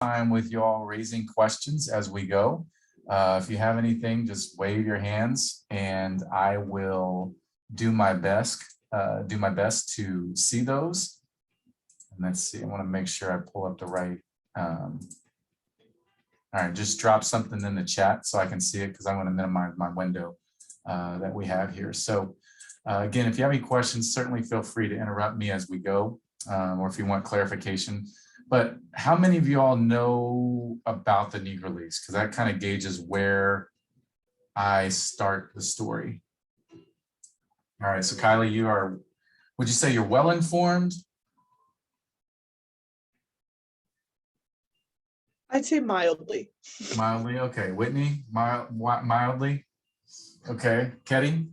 time with y'all raising questions as we go. If you have anything, just wave your hands and I will do my best to see those. And let's see, I want to make sure I pull up the right. All right, just drop something in the chat so I can see it because I want to minimize my window that we have here. So again, if you have any questions, certainly feel free to interrupt me as we go, or if you want clarification. But how many of you all know about the Negro Leagues? Because that kind of gauges where I start the story. All right, so Kylie, you are, would you say you're well informed? I'd say mildly. Mildly, okay. Whitney, mildly? Okay, Ketty?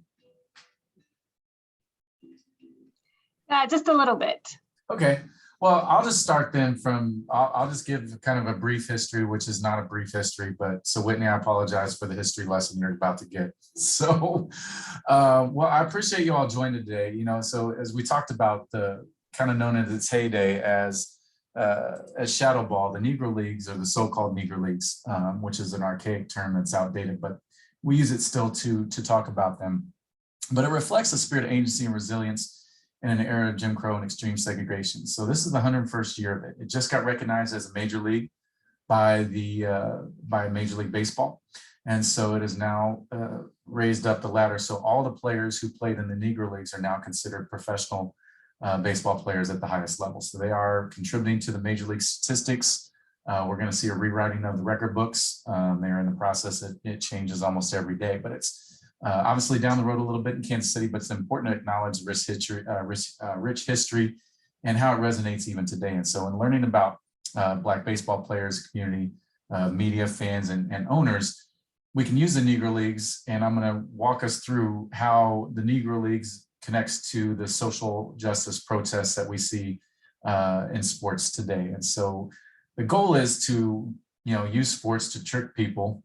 Just a little bit. Okay, well, I'll just start then from, I'll just give kind of a brief history, which is not a brief history, but so Whitney, I apologize for the history lesson you're about to get. So, well, I appreciate you all joining today. You know, so as we talked about the kind of known as its heyday as Shadowball, the Negro Leagues, or the so-called Negro Leagues, which is an archaic term that's outdated, but we use it still to talk about them. But it reflects a spirit of agency and resilience in an era of Jim Crow and extreme segregation. So this is the 101st year of it. It just got recognized as a major league by Major League Baseball. And so it is now raised up the ladder. So all the players who played in the Negro Leagues are now considered professional baseball players at the highest level. So they are contributing to the Major League statistics. We're gonna see a rewriting of the record books. They're in the process. It changes almost every day, but it's obviously down the road a little bit in Kansas City, but it's important to acknowledge rich history and how it resonates even today. And so in learning about Black baseball players, community, media, fans, and owners, we can use the Negro Leagues, and I'm gonna walk us through how the Negro Leagues connects to the social justice protests that we see in sports today. And so the goal is to, you know, use sports to trick people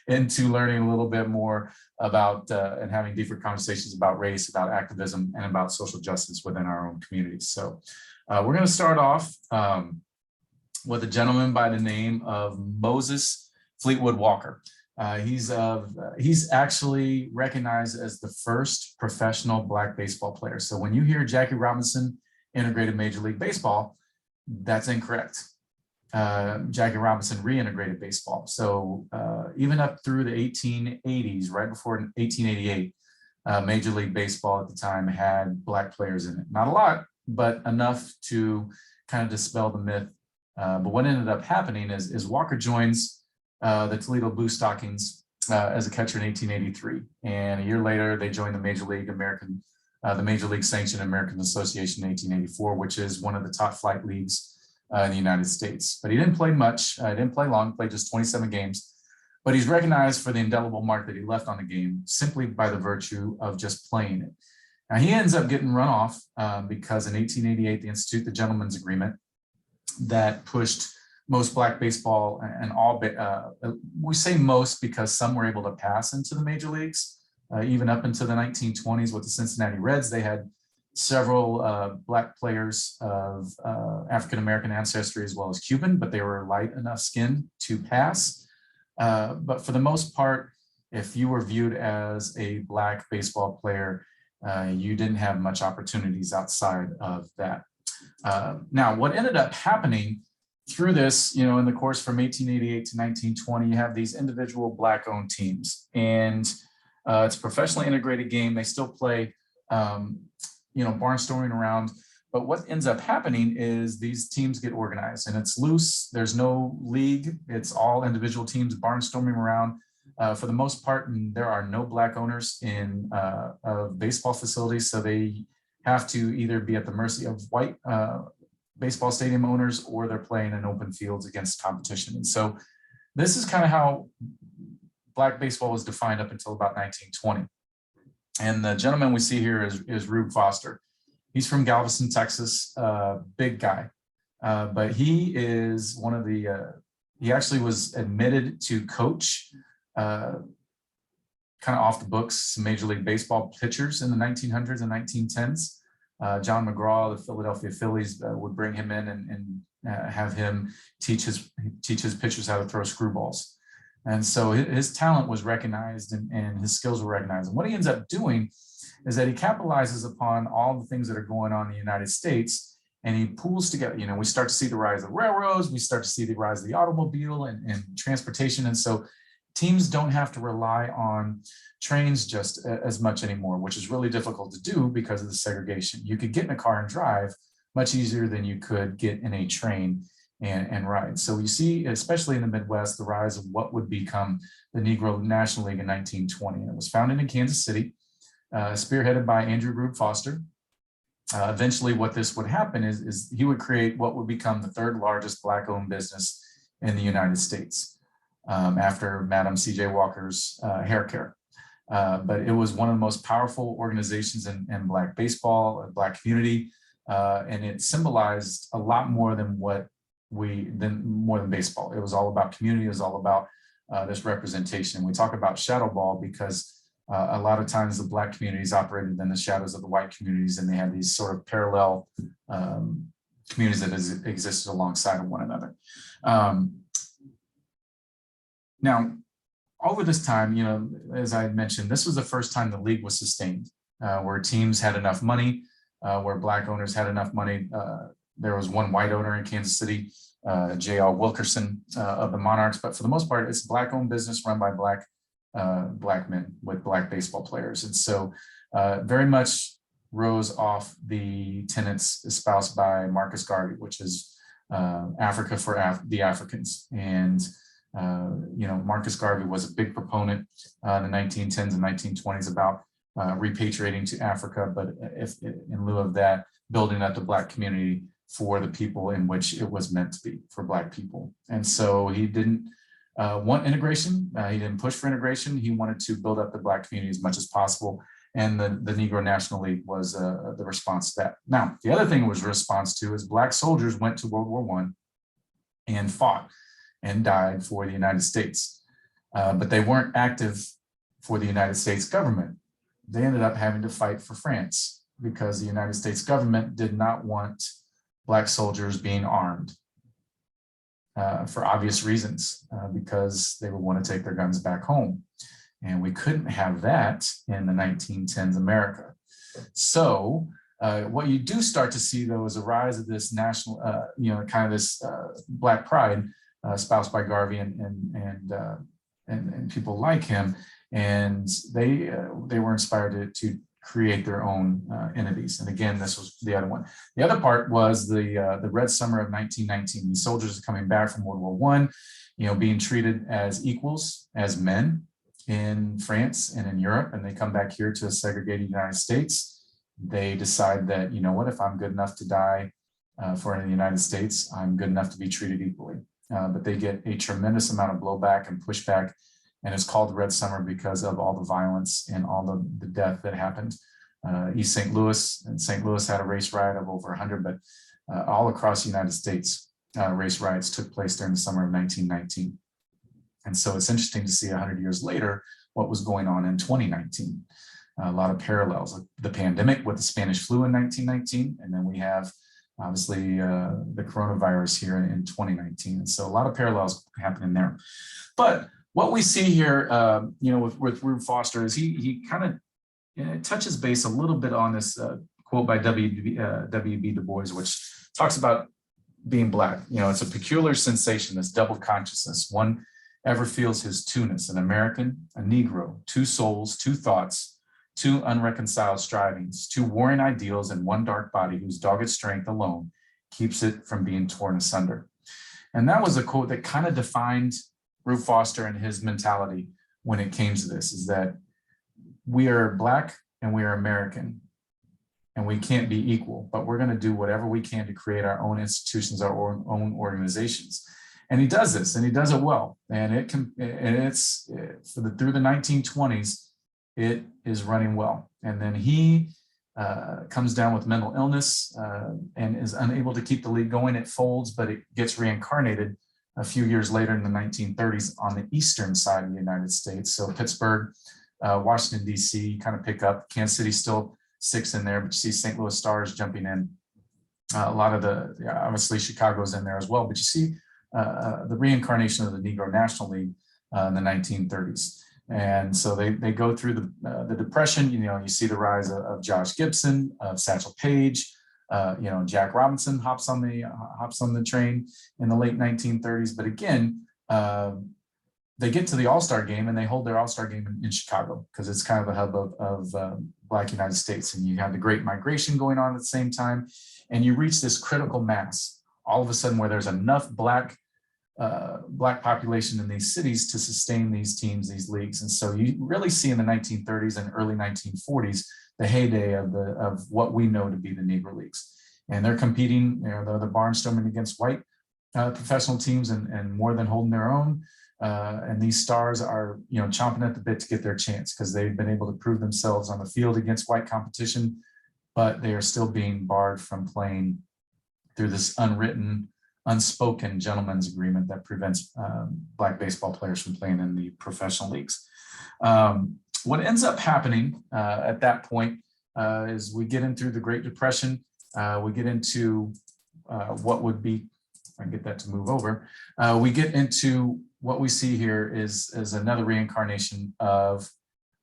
into learning a little bit more about and having deeper conversations about race, about activism, and about social justice within our own communities. So we're going to start off with a gentleman by the name of Moses Fleetwood Walker. He's actually recognized as the first professional Black baseball player. So when you hear Jackie Robinson integrated Major League Baseball, that's incorrect. Jackie Robinson reintegrated baseball. So even up through the 1880s, right before 1888, Major League Baseball at the time had Black players in it. Not a lot, but enough to kind of dispel the myth. But what ended up happening is Walker joins the Toledo Blue Stockings as a catcher in 1883. And a year later, they joined the Major League Sanctioned American Association in 1884, which is one of the top flight leagues in the United States. But he didn't play much, didn't play long, played just 27 games, but he's recognized for the indelible mark that he left on the game simply by the virtue of just playing it. Now he ends up getting run off because in 1888, they institute the Gentleman's Agreement that pushed most Black baseball and all, we say most because some were able to pass into the major leagues, even up into the 1920s with the Cincinnati Reds. They had several Black players of African-American ancestry as well as Cuban, but they were light enough skin to pass. But for the most part, if you were viewed as a Black baseball player, you didn't have much opportunities outside of that. Now, what ended up happening through this, you know, in the course from 1888 to 1920, you have these individual Black-owned teams, and it's a professionally integrated game. They still play you know, barnstorming around. But what ends up happening is these teams get organized and it's loose. There's no league. It's all individual teams barnstorming around. For the most part, and there are no Black owners in baseball facilities. So they have to either be at the mercy of white baseball stadium owners, or they're playing in open fields against competition. And so this is kind of how Black baseball was defined up until about 1920. And the gentleman we see here is Rube Foster. He's from Galveston, Texas, big guy. But he is one of the, he actually was admitted to coach kind of off the books, some Major League Baseball pitchers in the 1900s and 1910s. John McGraw, the Philadelphia Phillies, would bring him in and have him teach his pitchers how to throw screwballs. And so his talent was recognized and his skills were recognized. And what he ends up doing is that he capitalizes upon all the things that are going on in the United States, and he pulls together, we start to see the rise of railroads, we start to see the rise of the automobile and transportation. And so teams don't have to rely on trains just as much anymore, which is really difficult to do because of the segregation. You could get in a car and drive much easier than you could get in a train and ride. So you see, especially in the Midwest, the rise of what would become the Negro National League in 1920. And it was founded in Kansas City, spearheaded by Andrew Rube Foster. Eventually what this would happen is he would create what would become the third largest Black-owned business in the United States, after Madam C.J. Walker's hair care. But it was one of the most powerful organizations in Black baseball, Black community, and it symbolized a lot more than more than baseball. It was all about community. It was all about this representation. We talk about Shadowball because a lot of times the Black communities operated in the shadows of the white communities, and they had these sort of parallel communities that existed alongside of one another. Now, over this time, as I mentioned, this was the first time the league was sustained, where teams had enough money, where Black owners had enough money. There was one white owner in Kansas City, J.L. Wilkerson of the Monarchs, but for the most part, it's a Black-owned business run by Black men with Black baseball players. And so very much rose off the tenets espoused by Marcus Garvey, which is Africa for the Africans. And Marcus Garvey was a big proponent in the 1910s and 1920s about repatriating to Africa, but if in lieu of that, building up the Black community for the people in which it was meant to be, for Black people. And so he didn't want integration. He didn't push for integration. He wanted to build up the Black community as much as possible. And the Negro National League was the response to that. Now, the other thing it was a response to is Black soldiers went to World War I and fought and died for the United States. But they weren't active for the United States government. They ended up having to fight for France because the United States government did not want Black soldiers being armed for obvious reasons, because they would want to take their guns back home. And we couldn't have that in the 1910s America. So what you do start to see, though, is a rise of this national, kind of this Black pride espoused by Garvey and people like him. And they were inspired to create their own entities. And again, this was the other one. The other part was the Red Summer of 1919. These soldiers are coming back from World War I, being treated as equals, as men in France and in Europe, and they come back here to a segregated United States. They decide that, if I'm good enough to die for the United States, I'm good enough to be treated equally. But they get a tremendous amount of blowback and pushback. And it's called the Red Summer because of all the violence and all the death that happened. East St. Louis, and St. Louis had a race riot of over 100, but all across the United States, race riots took place during the summer of 1919. And so it's interesting to see 100 years later what was going on in 2019. A lot of parallels, like the pandemic with the Spanish flu in 1919, and then we have obviously the coronavirus here in 2019. And so a lot of parallels happening there. But what we see here, with Rube Foster is he kind of touches base a little bit on this quote by W.B. Du Bois, which talks about being Black. It's a peculiar sensation, this double consciousness. One ever feels his two-ness, an American, a Negro, two souls, two thoughts, two unreconciled strivings, two warring ideals, and one dark body whose dogged strength alone keeps it from being torn asunder. And that was a quote that kind of defined Rube Foster and his mentality when it came to this, is that we are Black and we are American and we can't be equal, but we're going to do whatever we can to create our own institutions, our own organizations. And he does this, and he does it well. And it's through the 1920s, it is running well. And then he comes down with mental illness and is unable to keep the league going. It folds, but it gets reincarnated a few years later in the 1930s on the eastern side of the United States. So Pittsburgh, Washington, D.C. kind of pick up. Kansas City still 6 in there, but you see St. Louis Stars jumping in. A lot of obviously Chicago's in there as well, but you see the reincarnation of the Negro National League in the 1930s. And so they go through the Depression. You see the rise of Josh Gibson, of Satchel Paige. Jack Robinson hops on the train in the late 1930s. But again, they get to the All-Star game and they hold their All-Star game in Chicago because it's kind of the hub of Black United States. And you have the Great Migration going on at the same time. And you reach this critical mass all of a sudden where there's enough Black population in these cities to sustain these teams, these leagues. And so you really see in the 1930s and early 1940s, the heyday of what we know to be the Negro Leagues. And they're competing, they're barnstorming against white professional teams and more than holding their own. And these stars are, chomping at the bit to get their chance because they've been able to prove themselves on the field against white competition, but they are still being barred from playing through this unwritten, unspoken gentleman's agreement that prevents Black baseball players from playing in the professional leagues. What ends up happening at that point is we get into the Great Depression. We get into what would be, if I can get that to move over, we get into what we see here is another reincarnation of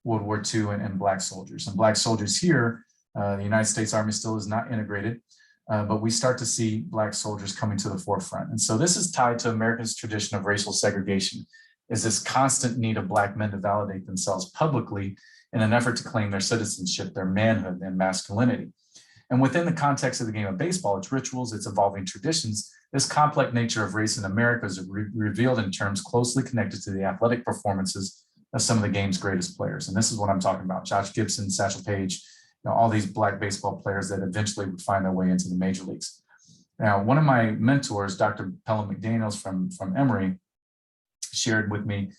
World War II and Black soldiers. And Black soldiers here, the United States Army still is not integrated. But we start to see Black soldiers coming to the forefront. And so this is tied to America's tradition of racial segregation, is this constant need of Black men to validate themselves publicly in an effort to claim their citizenship, their manhood, and masculinity. And within the context of the game of baseball, its rituals, its evolving traditions, this complex nature of race in America is revealed in terms closely connected to the athletic performances of some of the game's greatest players. And this is what I'm talking about: Josh Gibson, Satchel Paige, all these Black baseball players that eventually would find their way into the major leagues. Now, one of my mentors, Dr. Pelham McDaniels from Emory, shared with me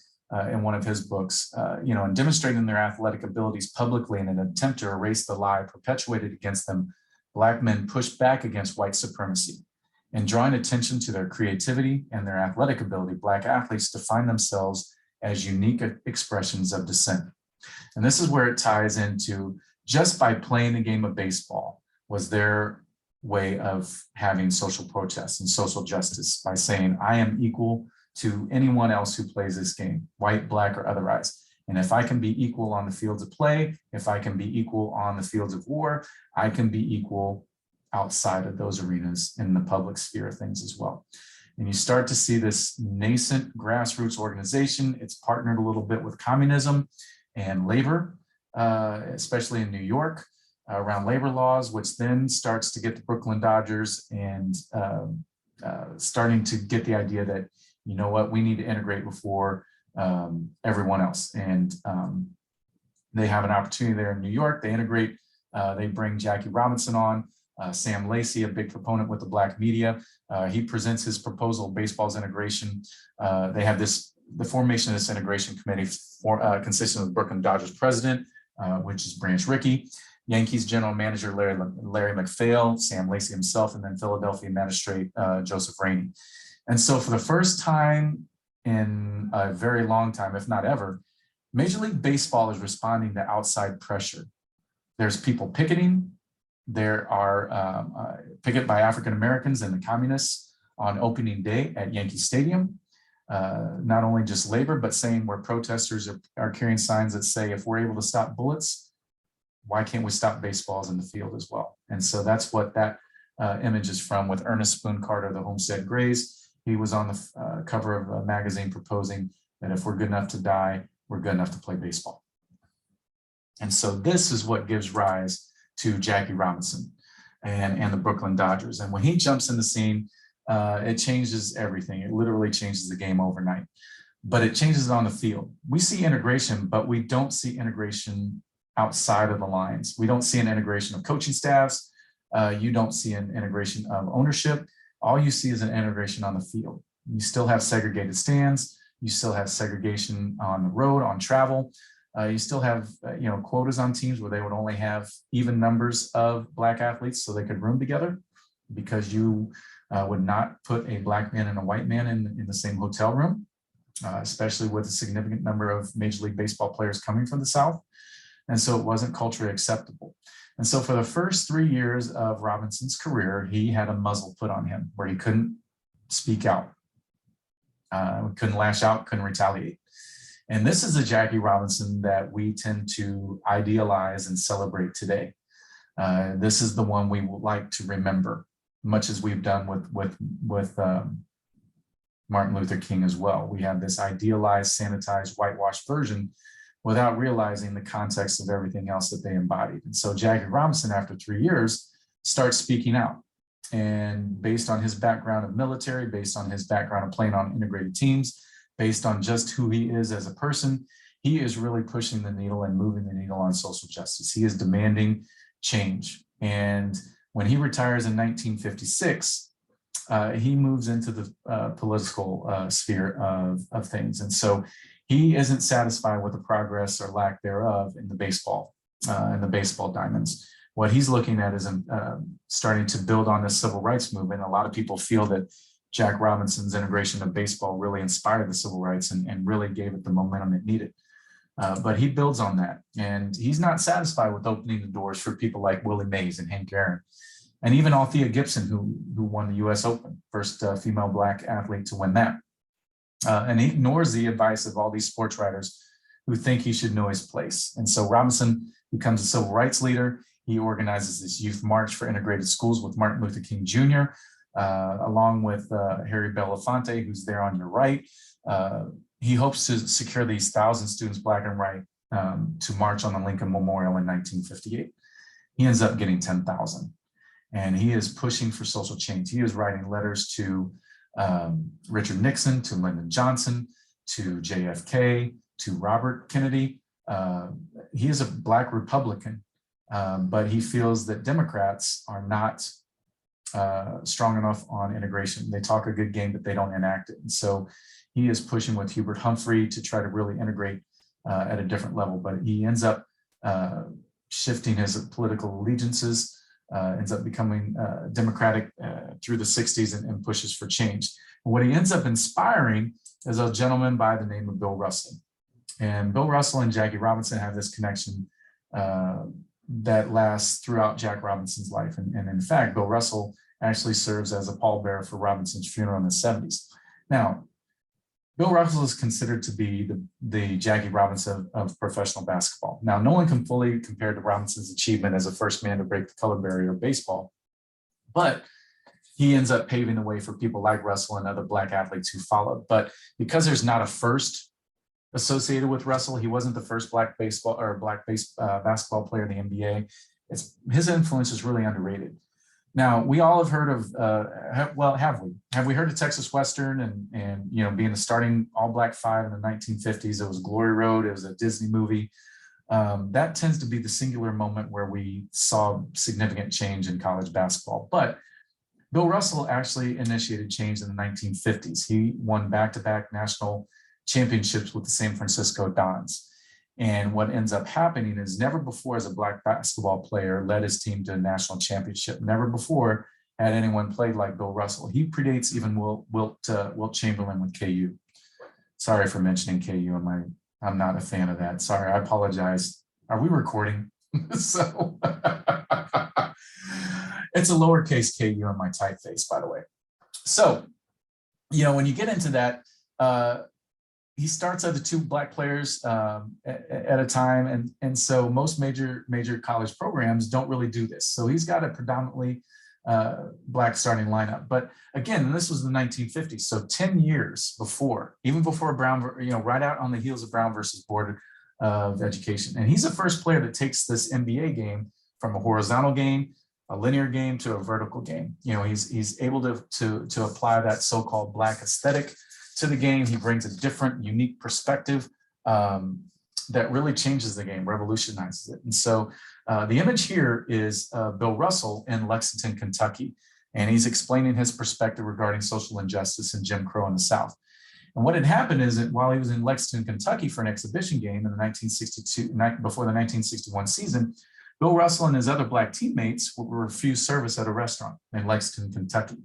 in one of his books, in demonstrating their athletic abilities publicly in an attempt to erase the lie perpetuated against them, Black men pushed back against white supremacy. In drawing attention to their creativity and their athletic ability, Black athletes define themselves as unique expressions of dissent. And this is where it ties into just by playing the game of baseball was their way of having social protests and social justice by saying, I am equal to anyone else who plays this game, white, Black, or otherwise. And if I can be equal on the fields of play, if I can be equal on the fields of war, I can be equal outside of those arenas in the public sphere of things as well. And you start to see this nascent grassroots organization. It's partnered a little bit with communism and labor, especially in New York, around labor laws, which then starts to get the Brooklyn Dodgers and starting to get the idea that, you know what, we need to integrate before everyone else. And they have an opportunity there in New York. They integrate, they bring Jackie Robinson on, Sam Lacey, a big proponent with the Black media. He presents his proposal of baseball's integration. They have the formation of this integration committee consisting of the Brooklyn Dodgers president, which is Branch Rickey, Yankees general manager Larry McPhail, Sam Lacey himself, and then Philadelphia magistrate Joseph Rainey. And so for the first time in a very long time, if not ever, Major League Baseball is responding to outside pressure. There's people picketing. There are picket by African Americans and the communists on opening day at Yankee Stadium. Not only just labor, but saying where protesters are carrying signs that say, if we're able to stop bullets, why can't we stop baseballs in the field as well? And so that's what that image is from, with Ernest Spoon Carter, the Homestead Grays. He was on the cover of a magazine proposing that if we're good enough to die, we're good enough to play baseball. And so this is what gives rise to Jackie Robinson and the Brooklyn Dodgers. And when he jumps in the scene, it changes everything. It literally changes the game overnight, but it changes it on the field. We see integration, but we don't see integration outside of the lines. We don't see an integration of coaching staffs. You don't see an integration of ownership. All you see is an integration on the field. You still have segregated stands. You still have segregation on the road, on travel. You still have quotas on teams where they would only have even numbers of Black athletes so they could room together, because you would not put a Black man and a white man in the same hotel room, especially with a significant number of Major League Baseball players coming from the South. And so it wasn't culturally acceptable. And so for the first 3 years of Robinson's career, he had a muzzle put on him where he couldn't speak out, couldn't lash out, couldn't retaliate. And this is the Jackie Robinson that we tend to idealize and celebrate today. This is the one we would like to remember, much as we've done with Martin Luther King as well. We have this idealized, sanitized, whitewashed version without realizing the context of everything else that they embodied. And so Jackie Robinson, after 3 years, starts speaking out. And based on his background of military, based on his background of playing on integrated teams, based on just who he is as a person, he is really pushing the needle and moving the needle on social justice. He is demanding change. And when he retires in 1956, he moves into the political sphere of things. And so he isn't satisfied with the progress or lack thereof in the baseball diamonds. What he's looking at is starting to build on the civil rights movement. A lot of people feel that Jack Robinson's integration of baseball really inspired the civil rights and really gave it the momentum it needed. But he builds on that. And he's not satisfied with opening the doors for people like Willie Mays and Hank Aaron, and even Althea Gibson, who won the US Open, first female Black athlete to win that. And he ignores the advice of all these sports writers who think he should know his place. And so Robinson becomes a civil rights leader. He organizes this youth march for integrated schools with Martin Luther King Jr., along with Harry Belafonte, who's there on your right. He hopes to secure these 1,000 students, Black and white, to march on the Lincoln Memorial in 1958. He ends up getting 10,000. And he is pushing for social change. He is writing letters to Richard Nixon, to Lyndon Johnson, to JFK, to Robert Kennedy. He is a Black Republican, but he feels that Democrats are not strong enough on integration. They talk a good game, but they don't enact it. And so he is pushing with Hubert Humphrey to try to really integrate at a different level, but he ends up shifting his political allegiances, ends up becoming Democratic through the 60s and pushes for change. And what he ends up inspiring is a gentleman by the name of Bill Russell. And Bill Russell and Jackie Robinson have this connection that lasts throughout Jack Robinson's life. And in fact, Bill Russell actually serves as a pallbearer for Robinson's funeral in the 70s. Now, Bill Russell is considered to be the Jackie Robinson of professional basketball. Now, no one can fully compare to Robinson's achievement as the first man to break the color barrier of baseball, but he ends up paving the way for people like Russell and other Black athletes who followed. But because there's not a first associated with Russell, he wasn't the first Black basketball player in the NBA. His influence is really underrated. Now, we all have heard of, have we heard of Texas Western and being the starting all-Black five in the 1950s? It was Glory Road. It was a Disney movie. That tends to be the singular moment where we saw significant change in college basketball. But Bill Russell actually initiated change in the 1950s. He won back-to-back national championships with the San Francisco Dons. And what ends up happening is never before has a Black basketball player led his team to a national championship. Never before had anyone played like Bill Russell. He predates even Wilt Chamberlain with KU. Sorry for mentioning KU. I'm not a fan of that. Sorry, I apologize. Are we recording? So it's a lowercase KU on my typeface, by the way. So, when you get into that, he starts at the two Black players at a time. And so most major college programs don't really do this. So he's got a predominantly Black starting lineup. But again, this was the 1950s. So 10 years before, even before Brown, right out on the heels of Brown versus Board of Education. And he's the first player that takes this NBA game from a horizontal game, a linear game, to a vertical game. He's able to apply that so-called Black aesthetic to the game. He brings a different, unique perspective that really changes the game, revolutionizes it. And so the image here is Bill Russell in Lexington, Kentucky, and he's explaining his perspective regarding social injustice and Jim Crow in the South. And what had happened is that while he was in Lexington, Kentucky for an exhibition game in the 1961 season, Bill Russell and his other Black teammates were refused service at a restaurant in Lexington, Kentucky.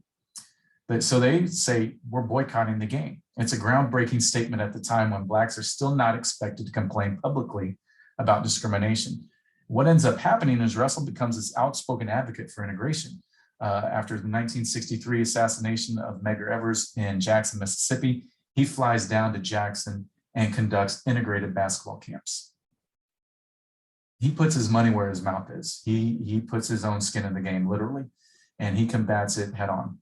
So they say, we're boycotting the game. It's a groundbreaking statement at the time when Blacks are still not expected to complain publicly about discrimination. What ends up happening is Russell becomes this outspoken advocate for integration. After the 1963 assassination of Medgar Evers in Jackson, Mississippi, he flies down to Jackson and conducts integrated basketball camps. He puts his money where his mouth is. He puts his own skin in the game, literally, and he combats it head on.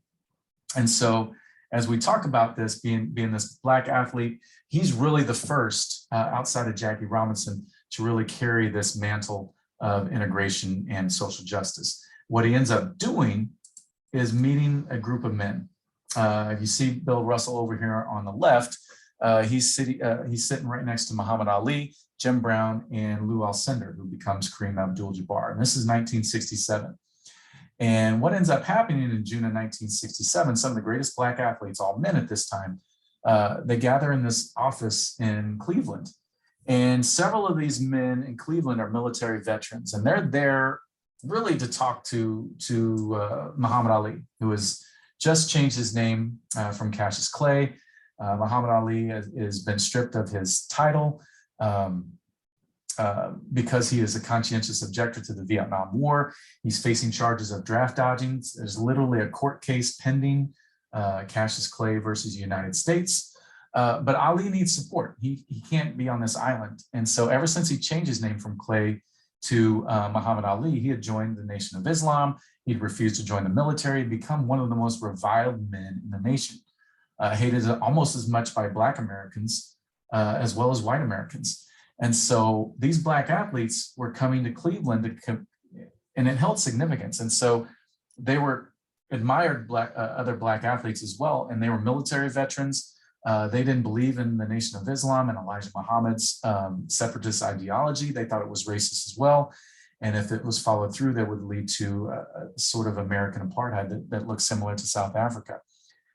And so as we talk about this, being this Black athlete, he's really the first outside of Jackie Robinson to really carry this mantle of integration and social justice. What he ends up doing is meeting a group of men. You see Bill Russell over here on the left. He's sitting right next to Muhammad Ali, Jim Brown, and Lou Alcindor, who becomes Kareem Abdul-Jabbar. And this is 1967. And what ends up happening in June of 1967, some of the greatest Black athletes, all men at this time, they gather in this office in Cleveland. And several of these men in Cleveland are military veterans, and they're there really to talk to Muhammad Ali, who has just changed his name from Cassius Clay. Muhammad Ali has been stripped of his title because he is a conscientious objector to the Vietnam War. He's facing charges of draft dodging. There's literally a court case pending, Cassius Clay versus the United States. But Ali needs support. He can't be on this island. And so ever since he changed his name from Clay to Muhammad Ali, he had joined the Nation of Islam. He'd refused to join the military, become one of the most reviled men in the nation, hated almost as much by Black Americans as well as white Americans. And so these Black athletes were coming to Cleveland and it held significance. And so they were admired other Black athletes as well. And they were military veterans. They didn't believe in the Nation of Islam and Elijah Muhammad's separatist ideology. They thought it was racist as well. And if it was followed through, that would lead to a sort of American apartheid that looks similar to South Africa.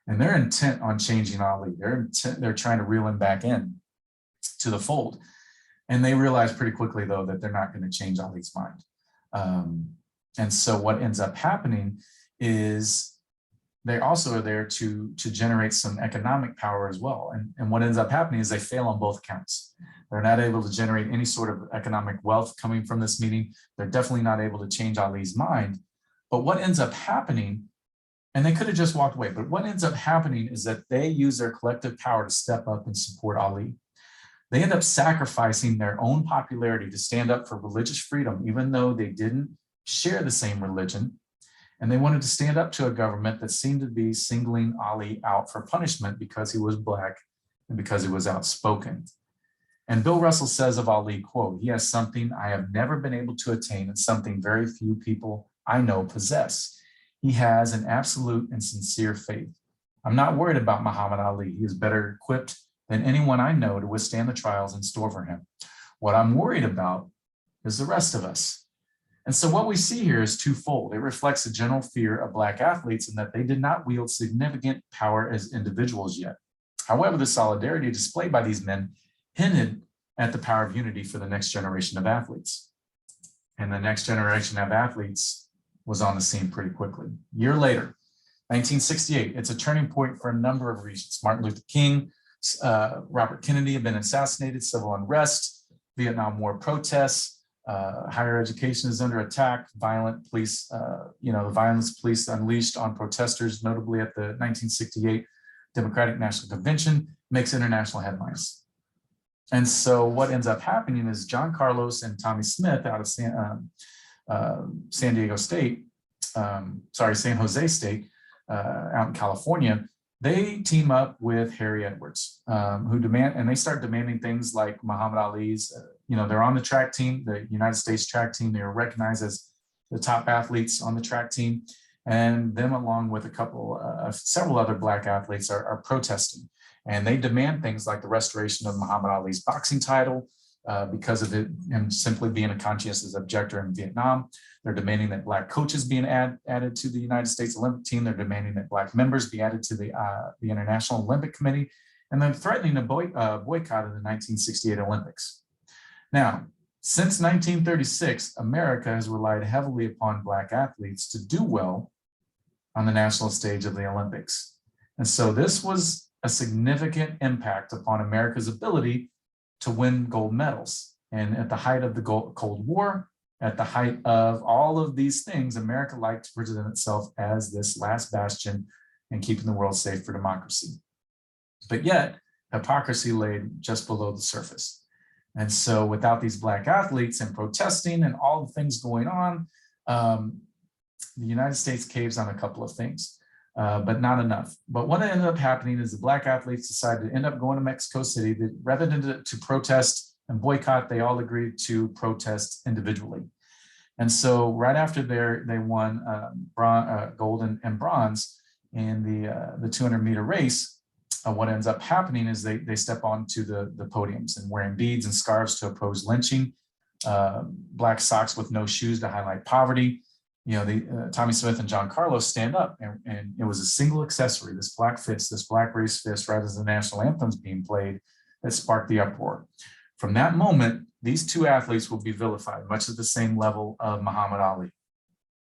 And they're intent on changing Ali. They're trying to reel him back in to the fold. And they realize pretty quickly, though, that they're not going to change Ali's mind. And so what ends up happening is they also are there to generate some economic power as well. And what ends up happening is they fail on both counts. They're not able to generate any sort of economic wealth coming from this meeting. They're definitely not able to change Ali's mind. But what ends up happening, and they could have just walked away, but what ends up happening is that they use their collective power to step up and support Ali. They end up sacrificing their own popularity to stand up for religious freedom, even though they didn't share the same religion. And they wanted to stand up to a government that seemed to be singling Ali out for punishment because he was Black and because he was outspoken. And Bill Russell says of Ali, quote, "He has something I have never been able to attain and something very few people I know possess. He has an absolute and sincere faith. I'm not worried about Muhammad Ali. He is better equipped than anyone I know to withstand the trials in store for him. What I'm worried about is the rest of us." And so what we see here is twofold. It reflects a general fear of Black athletes in that they did not wield significant power as individuals yet. However, the solidarity displayed by these men hinted at the power of unity for the next generation of athletes. And the next generation of athletes was on the scene pretty quickly. A year later, 1968, it's a turning point for a number of reasons. Martin Luther King, Robert Kennedy have been assassinated, civil unrest, Vietnam War protests, higher education is under attack, violent police, the violence police unleashed on protesters, notably at the 1968 Democratic National Convention, makes international headlines. And so what ends up happening is John Carlos and Tommy Smith out of San Jose State, out in California, they team up with Harry Edwards, they start demanding things like Muhammad Ali's, they're on the track team, the United States track team, they are recognized as the top athletes on the track team. And them along with several other Black athletes are protesting. And they demand things like the restoration of Muhammad Ali's boxing title because of him simply being a conscientious objector in Vietnam. They're demanding that Black coaches be added to the United States Olympic team. They're demanding that Black members be added to the International Olympic Committee. And they're threatening a boycott of the 1968 Olympics. Now, since 1936, America has relied heavily upon Black athletes to do well on the national stage of the Olympics. And so this was a significant impact upon America's ability to win gold medals. And at the height of the Cold War, at the height of all of these things, America liked to present itself as this last bastion and keeping the world safe for democracy. But yet, hypocrisy lay just below the surface. And so without these Black athletes and protesting and all the things going on, the United States caves on a couple of things, but not enough. But what ended up happening is the Black athletes decided to end up going to Mexico City. That rather than to protest and boycott, they all agreed to protest individually. And so right after they won gold and bronze in the 200-meter race, what ends up happening is they step onto the podiums and wearing beads and scarves to oppose lynching, black socks with no shoes to highlight poverty. You know, Tommy Smith and John Carlos stand up, and it was a single accessory, this black fist, this black race fist, right as the national anthem's being played, that sparked the uproar. From that moment, these two athletes will be vilified, much at the same level of Muhammad Ali.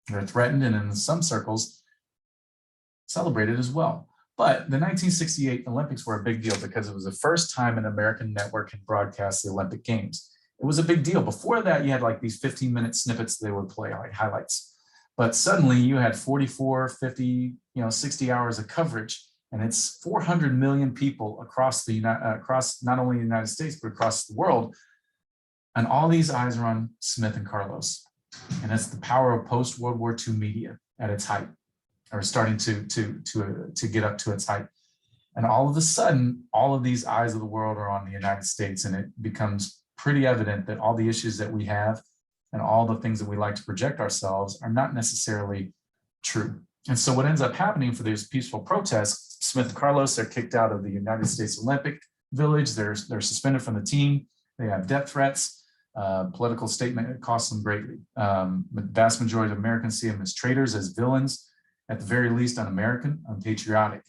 They're threatened and in some circles celebrated as well. But the 1968 Olympics were a big deal because it was the first time an American network had broadcast the Olympic Games. It was a big deal. Before that, you had like these 15-minute snippets they would play, like highlights. But suddenly you had 44, 50, 60 hours of coverage, and it's 400 million people across not only the United States, but across the world. And all these eyes are on Smith and Carlos. And it's the power of post-World War II media at its height, or starting to get up to its height. And all of a sudden, all of these eyes of the world are on the United States, and it becomes pretty evident that all the issues that we have and all the things that we like to project ourselves are not necessarily true. And so what ends up happening for these peaceful protests, Smith and Carlos are kicked out of the United States Olympic Village. They're suspended from the team. They have death threats. Political statement, it costs them greatly. The vast majority of Americans see them as traitors, as villains, at the very least un-American, unpatriotic.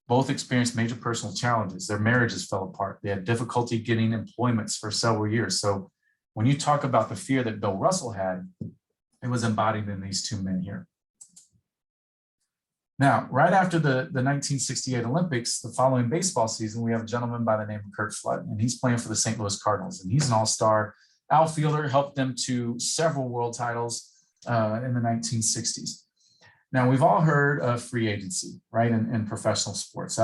Both experienced major personal challenges. Their marriages fell apart. They had difficulty getting employments for several years. So when you talk about the fear that Bill Russell had, it was embodied in these two men here. Now, right after the 1968 Olympics, the following baseball season, we have a gentleman by the name of Curt Flood, and he's playing for the St. Louis Cardinals, and he's an all-star outfielder, helped them to several world titles in the 1960s. Now, we've all heard of free agency, right, in professional sports.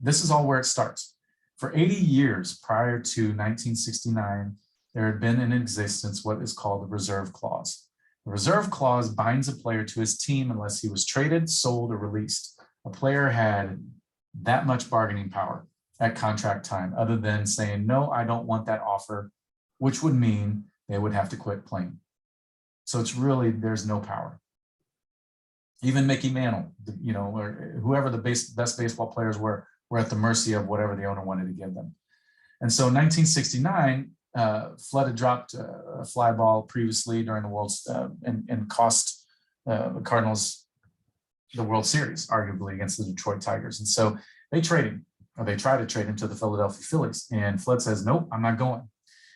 This is all where it starts. For 80 years prior to 1969, there had been in existence what is called the reserve clause. The reserve clause binds a player to his team unless he was traded, sold, or released. A player had that much bargaining power at contract time, other than saying, no, I don't want that offer, which would mean they would have to quit playing. So it's really, there's no power. Even Mickey Mantle, or whoever the best baseball players were at the mercy of whatever the owner wanted to give them. And so in 1969, Flood had dropped a fly ball previously during the World's and cost the Cardinals the World Series, arguably, against the Detroit Tigers. And so they trade him, or they try to trade him to the Philadelphia Phillies. And Flood says, nope, I'm not going.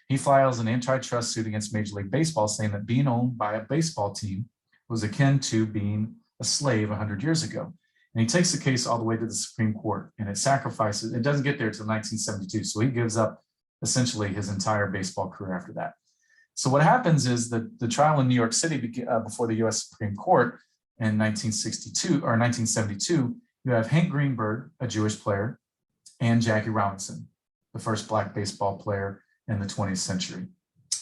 He files an antitrust suit against Major League Baseball, saying that being owned by a baseball team was akin to being a slave 100 years ago. And he takes the case all the way to the Supreme Court, and it doesn't get there till 1972. So he gives up essentially his entire baseball career after that. So what happens is that the trial in New York City before the US Supreme Court in 1972, you have Hank Greenberg, a Jewish player, and Jackie Robinson, the first Black baseball player in the 20th century.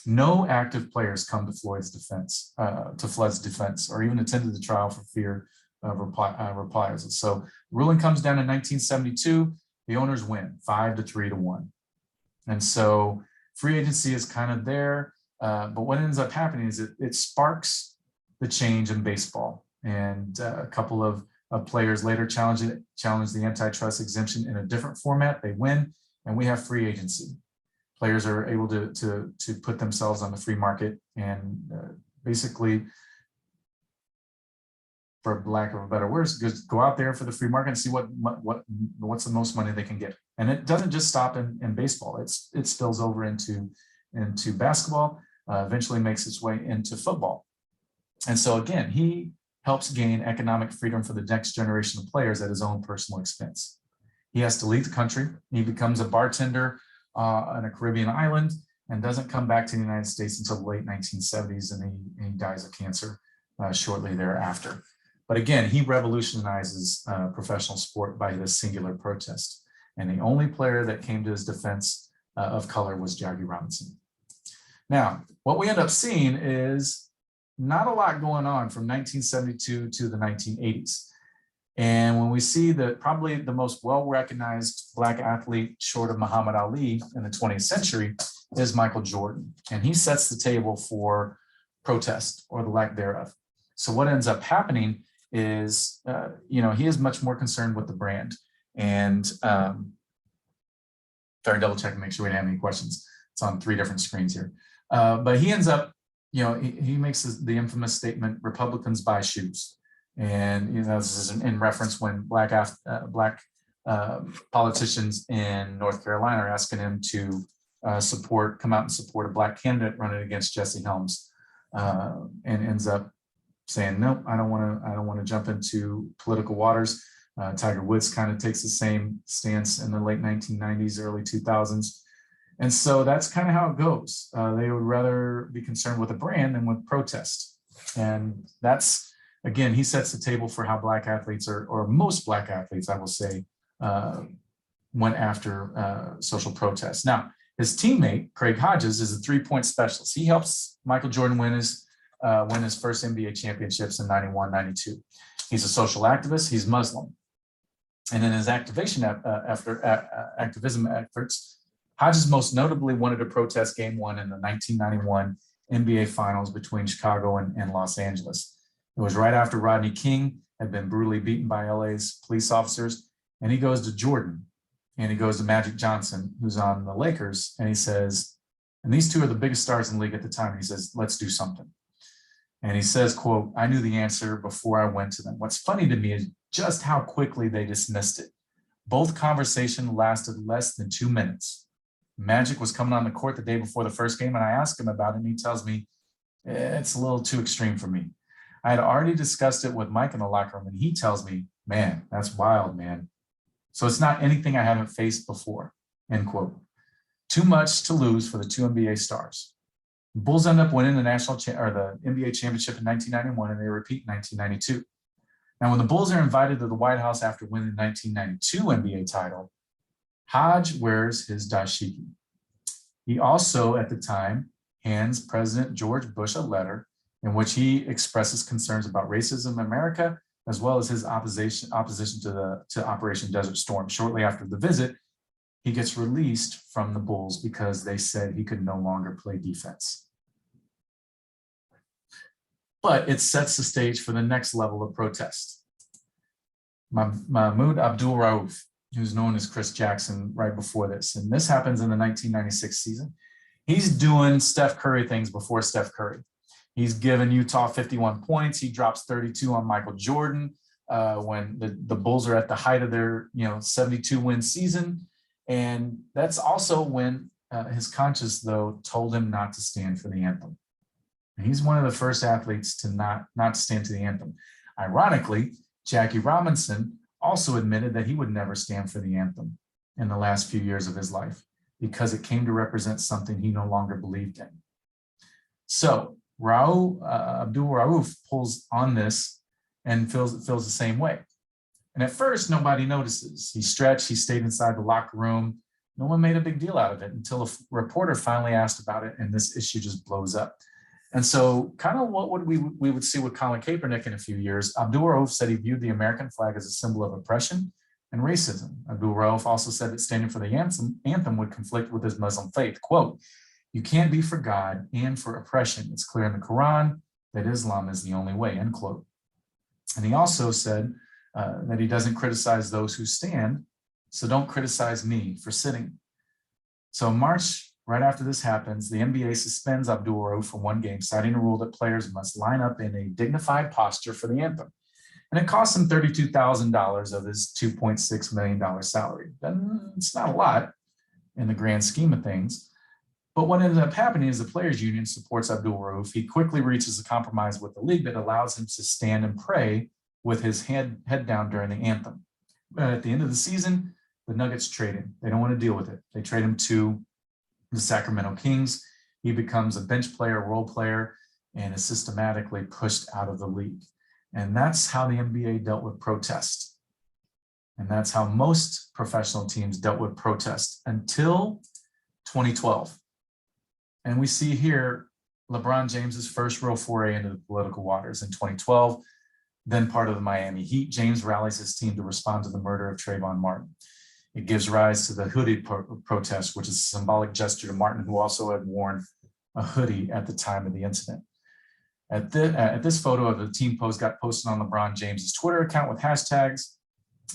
No active players come to Floyd's defense, Flood's defense, or even attended the trial for fear of reprisals. So the ruling comes down in 1972. The owners win 5-3-1. And so free agency is kind of there, but what ends up happening is it sparks the change in baseball. And a couple of players later challenge the antitrust exemption in a different format. They win, and we have free agency. Players are able to put themselves on the free market and basically, for lack of a better word, just go out there for the free market and see what's the most money they can get. And it doesn't just stop in baseball. It spills over into basketball, eventually makes its way into football. And so again, he helps gain economic freedom for the next generation of players at his own personal expense. He has to leave the country. He becomes a bartender on a Caribbean island, and doesn't come back to the United States until the late 1970s, and he dies of cancer shortly thereafter. But again, he revolutionizes professional sport by this singular protest. And the only player that came to his defense of color was Jackie Robinson. Now, what we end up seeing is not a lot going on from 1972 to the 1980s. And when we see that probably the most well-recognized Black athlete short of Muhammad Ali in the 20th century is Michael Jordan. And he sets the table for protest or the lack thereof. So what ends up happening is, he is much more concerned with the brand. And sorry, double check and make sure we don't have any questions. It's on 3 different screens here. But he ends up, he makes the infamous statement, Republicans buy shoes. And, this is in reference when black politicians in North Carolina are asking him to come out and support a Black candidate running against Jesse Helms, and ends up saying, nope, I don't want to jump into political waters. Tiger Woods kind of takes the same stance in the late 1990s, early 2000s. And so that's kind of how it goes. They would rather be concerned with a brand than with protest. And that's, again, he sets the table for how Black athletes, or most Black athletes, I will say, went after social protests. Now, his teammate, Craig Hodges, is a 3-point specialist. He helps Michael Jordan win his first NBA championships in 91, 92. He's a social activist. He's Muslim. And in his activism efforts, Hodges most notably wanted to protest Game 1 in the 1991 NBA Finals between Chicago and Los Angeles. It was right after Rodney King had been brutally beaten by LA's police officers, and he goes to Jordan, and he goes to Magic Johnson, who's on the Lakers, and he says, and these two are the biggest stars in the league at the time, and he says, let's do something. And he says, quote, I knew the answer before I went to them. What's funny to me is just how quickly they dismissed it. Both conversations lasted less than 2 minutes. Magic was coming on the court the day before the first game, and I asked him about it, and he tells me, it's a little too extreme for me. I had already discussed it with Mike in the locker room, and he tells me, man, that's wild, man. So it's not anything I haven't faced before, end quote. Too much to lose for the 2 NBA stars. The Bulls end up winning the NBA championship in 1991, and they repeat in 1992. Now, when the Bulls are invited to the White House after winning the 1992 NBA title, Hodge wears his dashiki. He also, at the time, hands President George Bush a letter in which he expresses concerns about racism in America, as well as his opposition to Operation Desert Storm. Shortly after the visit, he gets released from the Bulls because they said he could no longer play defense. But it sets the stage for the next level of protest. Mahmoud Abdul Rauf, who's known as Chris Jackson right before this. And this happens in the 1996 season. He's doing Steph Curry things before Steph Curry. He's given Utah 51 points. He drops 32 on Michael Jordan when the Bulls are at the height of their 72-win season. And that's also when his conscience, though, told him not to stand for the anthem. And he's one of the first athletes to not stand to the anthem. Ironically, Jackie Robinson also admitted that he would never stand for the anthem in the last few years of his life because it came to represent something he no longer believed in. So Abdul Rauf pulls on this and feels the same way. And at first, nobody notices. He stretched, he stayed inside the locker room. No one made a big deal out of it until a reporter finally asked about it, and this issue just blows up. And so kind of what we would see with Colin Kaepernick in a few years, Abdul Rauf said he viewed the American flag as a symbol of oppression and racism. Abdul Rauf also said that standing for the anthem would conflict with his Muslim faith. Quote, you can't be for God and for oppression. It's clear in the Quran that Islam is the only way, end quote. And he also said that he doesn't criticize those who stand, so don't criticize me for sitting. So in March, right after this happens, the NBA suspends Abdul Rauf for 1 game, citing a rule that players must line up in a dignified posture for the anthem. And it cost him $32,000 of his $2.6 million salary. And it's not a lot in the grand scheme of things. But what ended up happening is the players' union supports Abdul Rauf. He quickly reaches a compromise with the league that allows him to stand and pray with his head down during the anthem. But at the end of the season, the Nuggets trade him. They don't want to deal with it. They trade him to the Sacramento Kings. He becomes a bench player, role player, and is systematically pushed out of the league. And that's how the NBA dealt with protest. And that's how most professional teams dealt with protest until 2012. And we see here LeBron James's first real foray into the political waters in 2012, then part of the Miami Heat. James rallies his team to respond to the murder of Trayvon Martin. It gives rise to the Hoodie Protest, which is a symbolic gesture to Martin, who also had worn a hoodie at the time of the incident. At this photo of the team post got posted on LeBron James's Twitter account with hashtags,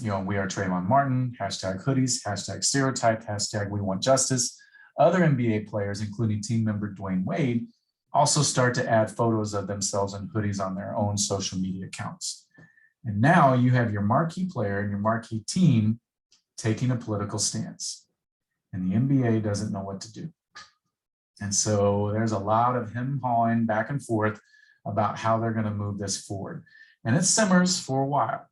we are Trayvon Martin, hashtag hoodies, hashtag stereotype, hashtag we want justice. Other NBA players, including team member Dwayne Wade, also start to add photos of themselves in hoodies on their own social media accounts. And now you have your marquee player and your marquee team taking a political stance. And the NBA doesn't know what to do. And so there's a lot of hem-hawing back and forth about how they're going to move this forward. And it simmers for a while.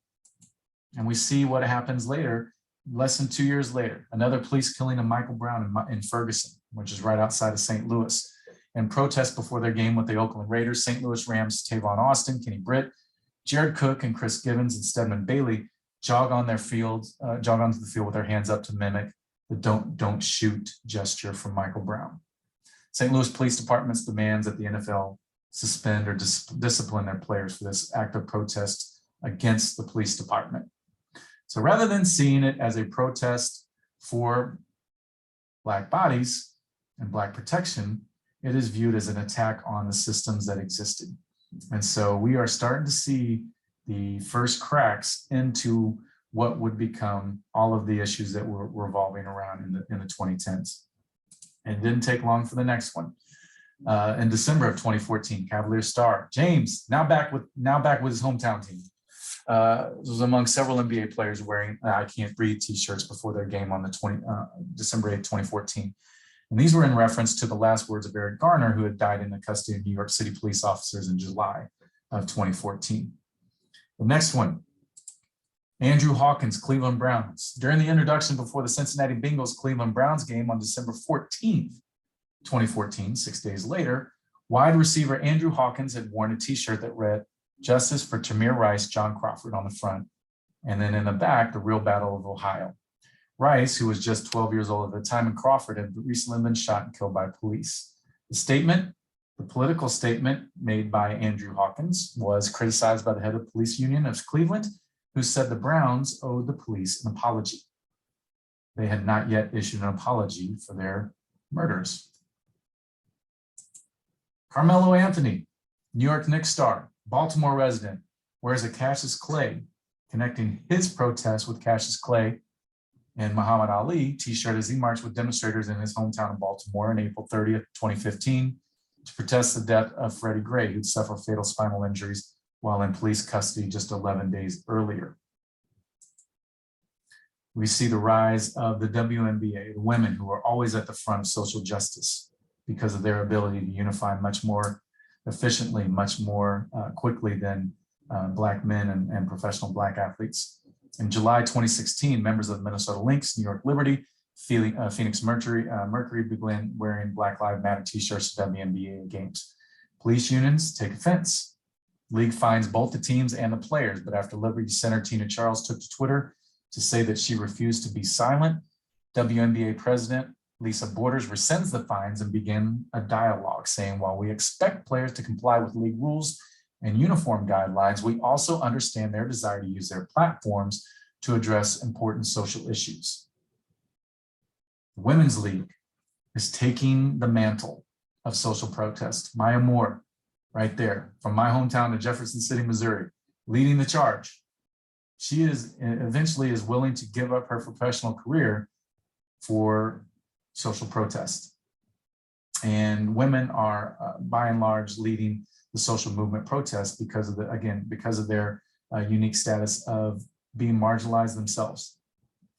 And we see what happens later, less than 2 years later, another police killing of Michael Brown in Ferguson, which is right outside of St. Louis. In protest before their game with the Oakland Raiders, St. Louis Rams Tavon Austin, Kenny Britt, Jared Cook, and Chris Givens and Stedman Bailey jog onto the field with their hands up to mimic the don't shoot gesture from Michael Brown. St. Louis Police Department's demands that the NFL suspend or discipline their players for this act of protest against the police department. So rather than seeing it as a protest for Black bodies and Black protection, it is viewed as an attack on the systems that existed. And so we are starting to see the first cracks into what would become all of the issues that were revolving around in the 2010s. And it didn't take long for the next one. In December of 2014, Cavaliers star James, now back with his hometown team, was among several NBA players wearing "I Can't Breathe" t-shirts before their game on December 8, 2014. And these were in reference to the last words of Eric Garner, who had died in the custody of New York City police officers in July of 2014. The next one, Andrew Hawkins, Cleveland Browns. During the introduction before the Cincinnati Bengals Cleveland Browns game on December 14th, 2014, 6 days later, wide receiver Andrew Hawkins had worn a t-shirt that read, "Justice for Tamir Rice, John Crawford" on the front, and then in the back, "The Real Battle of Ohio." Rice, who was just 12 years old at the time, and Crawford had recently been shot and killed by police. The political statement made by Andrew Hawkins was criticized by the head of the police union of Cleveland, who said the Browns owed the police an apology. They had not yet issued an apology for their murders. Carmelo Anthony, New York Knicks star, Baltimore resident, wears a Cassius Clay, connecting his protest with Cassius Clay and Muhammad Ali t-shirt as he marched with demonstrators in his hometown of Baltimore on April 30th, 2015, to protest the death of Freddie Gray, who'd suffered fatal spinal injuries while in police custody just 11 days earlier. We see the rise of the WNBA, the women who are always at the front of social justice because of their ability to unify much more efficiently, much more quickly than Black men and professional Black athletes. In July 2016, members of Minnesota Lynx, New York Liberty, Phoenix Mercury began wearing Black Lives Matter t-shirts to WNBA games. Police unions take offense. League fines both the teams and the players, but after Liberty Center Tina Charles took to Twitter to say that she refused to be silent, WNBA president Lisa Borders rescinds the fines and began a dialogue saying, "While we expect players to comply with league rules and uniform guidelines, we also understand their desire to use their platforms to address important social issues." The Women's League is taking the mantle of social protest. Maya Moore, right there, from my hometown of Jefferson City, Missouri, leading the charge. She eventually is willing to give up her professional career for social protest. And women are, by and large, leading the social movement protest because of their unique status of being marginalized themselves.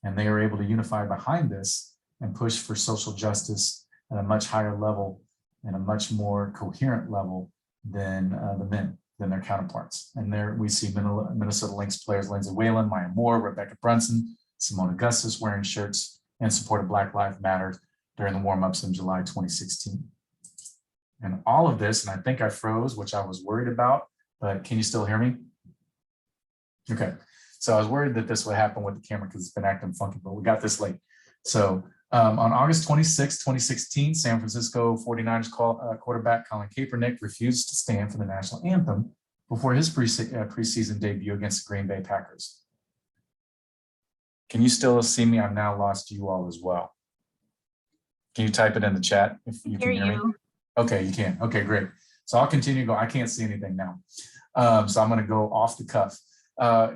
And they are able to unify behind this and push for social justice at a much higher level and a much more coherent level than than their counterparts. And there we see Minnesota Lynx players Lindsay Whalen, Maya Moore, Rebecca Brunson, Simone Augustus wearing shirts in support of Black Lives Matter during the warm-ups in July 2016. And all of this, and I think I froze, which I was worried about, but can you still hear me? Okay, so I was worried that this would happen with the camera because it's been acting funky, but we got this late. So on August 26, 2016, San Francisco 49ers quarterback Colin Kaepernick refused to stand for the national anthem before his preseason debut against the Green Bay Packers. Can you still see me? I've now lost you all as well. Can you type it in the chat if you can hear me? Okay, you can. Okay, great. So I'll continue to go. I can't see anything now. So I'm going to go off the cuff.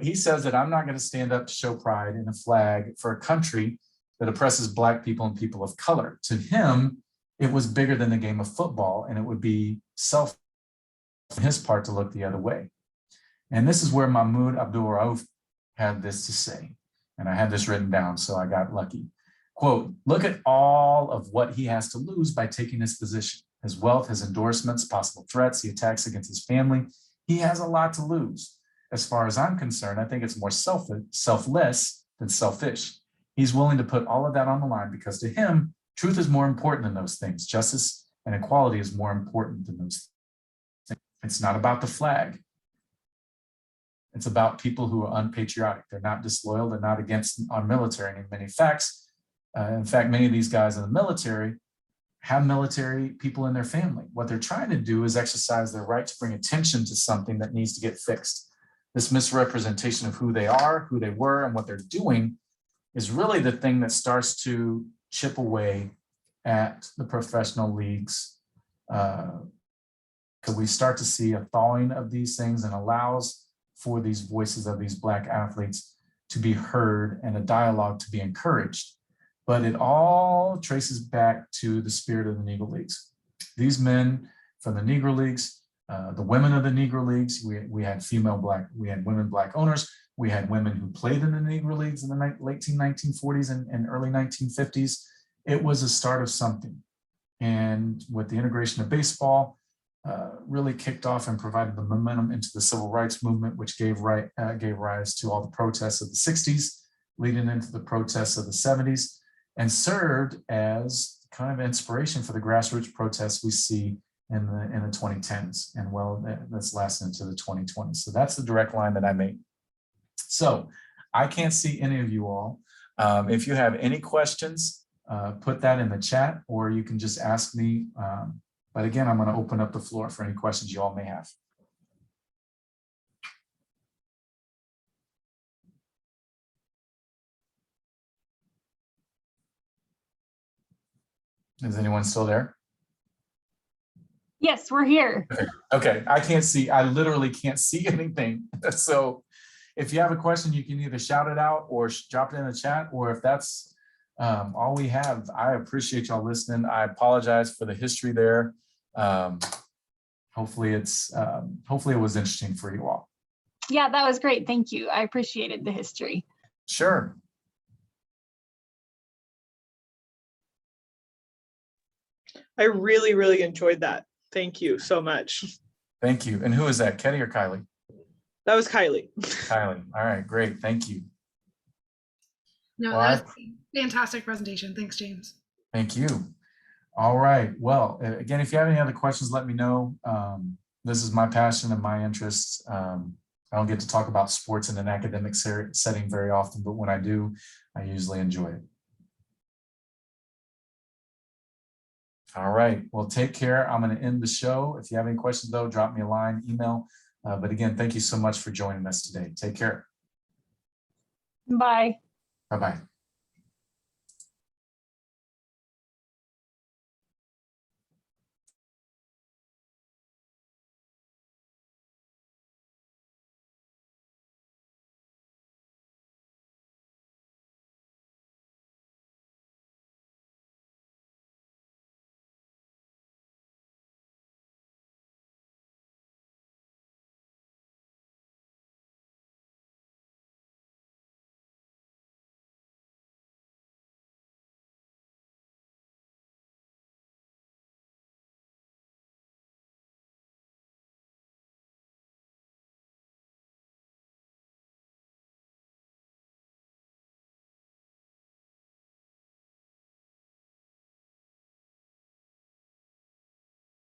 He says that I'm not going to stand up to show pride in a flag for a country that oppresses Black people and people of color. To him, it was bigger than the game of football, and it would be selfish on his part to look the other way. And this is where Mahmoud Abdul Rauf had this to say. And I had this written down, so I got lucky. Quote, look at all of what he has to lose by taking this position. His wealth, his endorsements, possible threats, the attacks against his family. He has a lot to lose. As far as I'm concerned, I think it's more selfless than selfish. He's willing to put all of that on the line because to him, truth is more important than those things. Justice and equality is more important than those things. It's not about the flag. It's about people who are unpatriotic. They're not disloyal. They're not against our military. And in many facts, in fact, many of these guys in the military have military people in their family. What they're trying to do is exercise their right to bring attention to something that needs to get fixed. This misrepresentation of who they are, who they were, and what they're doing is really the thing that starts to chip away at the professional leagues. Because we start to see a thawing of these things and allows for these voices of these Black athletes to be heard and a dialogue to be encouraged. But it all traces back to the spirit of the Negro Leagues. These men from the Negro Leagues, the women of the Negro Leagues, we had women Black owners, we had women who played in the Negro Leagues in the late 1940s and early 1950s. It was a start of something. And with the integration of baseball, really kicked off and provided the momentum into the civil rights movement, which gave rise to all the protests of the 60s, leading into the protests of the 70s, and served as kind of inspiration for the grassroots protests we see in the 2010s, and well, that's lasted into the 2020s. So that's the direct line that I made. So I can't see any of you all. If you have any questions, put that in the chat, or you can just ask me. But again, I'm going to open up the floor for any questions you all may have. Is anyone still there? Yes, we're here. Okay, I can't see. I literally can't see anything. So if you have a question, you can either shout it out or drop it in the chat, or if that's all we have, I appreciate y'all listening. I apologize for the history there. Hopefully it was interesting for you all. Yeah, that was great. Thank you. I appreciated the history. Sure. I really, really enjoyed that. Thank you so much. Thank you. And who is that, Ketty or Kylie? That was Kylie. Kylie. All right, great. Thank you. No, Well, that's a fantastic presentation. Thanks, James. Thank you. All right. Well, again, if you have any other questions, let me know. This is my passion and my interests. I don't get to talk about sports in an academic setting very often, but when I do, I usually enjoy it. All right. Well, take care. I'm going to end the show. If you have any questions, though, drop me a line, email. But again, thank you so much for joining us today. Take care. Bye. Bye-bye.